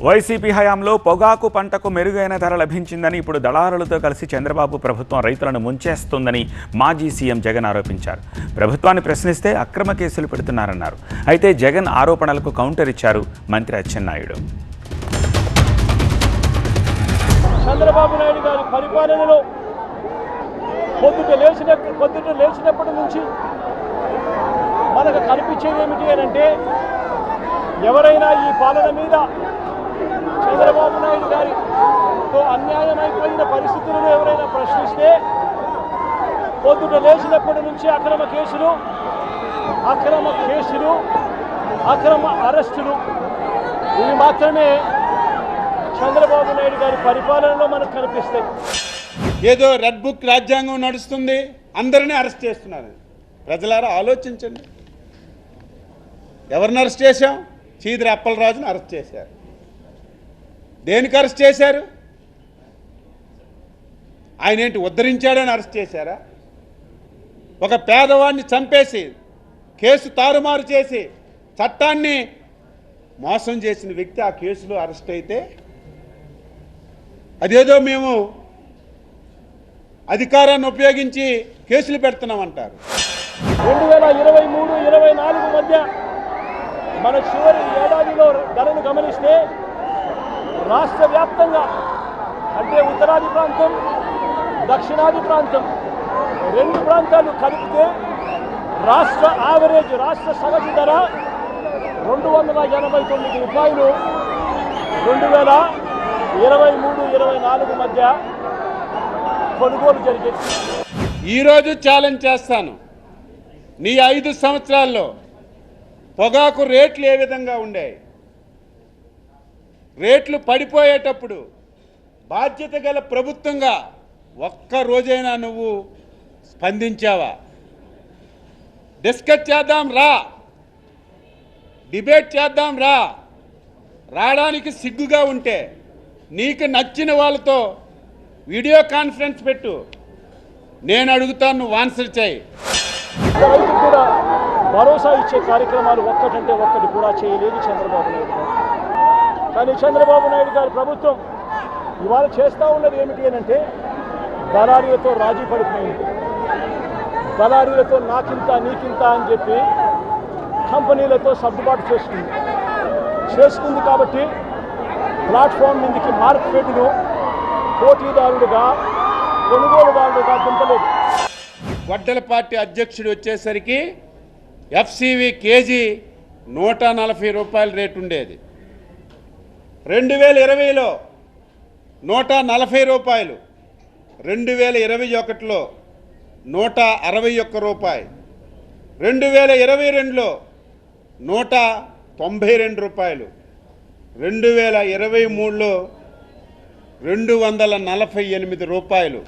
YCP హయాంలో పొగాకు పంటకు మెరుగైన ధర లభించిందని ఇప్పుడు దళారులతో కలిసి చంద్రబాబు ప్రభుత్వం రైతులను ముంచేస్తుందని మాజీ సీఎం జగన్ ఆరోపించారు. ప్రభుత్వాన్ని ప్రశ్నిస్తే అక్రమ కేసులు పెడుతున్నారన్నారు. అయితే జగన్ ఆరోపణలకు కౌంటర్ ఇచ్చారు మంత్రి అచ్చెన్నాయుడు. చంద్రబాబు నాయుడు గారి పరిపాలనలో పొద్దుట లేచినప్పటి నుంచి మనకు కనిపించేది ఏమిటి అంటే, ఎవరైనా ఈ పాలన మీద చంద్రబాబు నాయుడు గారితో అన్యాయమైపోయిన పరిస్థితులను ఎవరైనా ప్రశ్నిస్తే పొద్దుట లేచినప్పటి నుంచి అక్రమ కేసులు, అక్రమ అరెస్టులు, ఇవి మాత్రమే చంద్రబాబు నాయుడు గారి పరిపాలనలో మనకు కనిపిస్తాయి. ఏదో రెడ్ బుక్ రాజ్యాంగం నడుస్తుంది, అందరినీ అరెస్ట్ చేస్తున్నారు. ప్రజలారా ఆలోచించండి. ఎవరిని అరెస్ట్ చేశాం? చీదిరి అప్పలరాజును అరెస్ట్ చేశారు. దేనికి అరెస్ట్ చేశారు? ఆయన ఏంటి ఉద్ధరించాడని అరెస్ట్ చేశారా? ఒక పేదవాడిని చంపేసి కేసు తారుమారు చేసి చట్టాన్ని మోసం చేసిన వ్యక్తి ఆ కేసులో అరెస్ట్ అయితే అదేదో మేము అధికారాన్ని ఉపయోగించి కేసులు పెడుతున్నామంటారు. 2023-24 మధ్య మన చివరి ఏడాదిలో ధరను గమనిస్తే రాష్ట్ర వ్యాప్తంగా, అంటే ఉత్తరాది ప్రాంతం, దక్షిణాది ప్రాంతం, రెండు ప్రాంతాలు కలిపితే రాష్ట్ర యావరేజ్, రాష్ట్ర సగటు ధర 289 రూపాయలు 2023-24 మధ్య కొనుగోలు జరిగింది. ఈరోజు ఛాలెంజ్ చేస్తాను, నీ 5 సంవత్సరాల్లో పొగాకు రేట్లు ఏ విధంగా ఉండేవి? రేట్లు పడిపోయేటప్పుడు బాధ్యత గల ప్రభుత్వంగా ఒక్క రోజైనా నువ్వు స్పందించావా? డిస్కస్ చేద్దాం రా, డిబేట్ చేద్దాం రా. రావడానికి సిగ్గుగా ఉంటే నీకు నచ్చిన వాళ్ళతో వీడియో కాన్ఫరెన్స్ పెట్టు, నేను అడుగుతాను, నువ్వు ఆన్సర్ చేయి. రైతుకు కూడా భరోసా ఇచ్చే కార్యక్రమాలు ఒక్కటంటే ఒక్కటి కూడా చేయలేదు చంద్రబాబు నాయుడు గారు. కానీ చంద్రబాబు నాయుడు గారి ప్రభుత్వం ఇవాళ చేస్తూ ఉన్నది ఏమిటి అంటే, దళారీలతో రాజీ పడిపోయింది. దళారీలతో నాకింత నీకింత అని చెప్పి కంపెనీలతో సర్దుబాటు చేసుకుంది. కాబట్టి ప్లాట్ఫామ్ మీదకి మార్కెట్ను పోటీదారుడుగా, కొనుగోలుదారుడుగా దింపలేదు. వడ్డల పార్టీ అధ్యక్షుడు వచ్చేసరికి ఎఫ్సివి కేజీ 140 రూపాయల రేటు ఉండేది. 2020లో 140 రూపాయలు, 2021లో 161 రూపాయలు, 2022లో 192 రూపాయలు, 2023లో 248 రూపాయలు.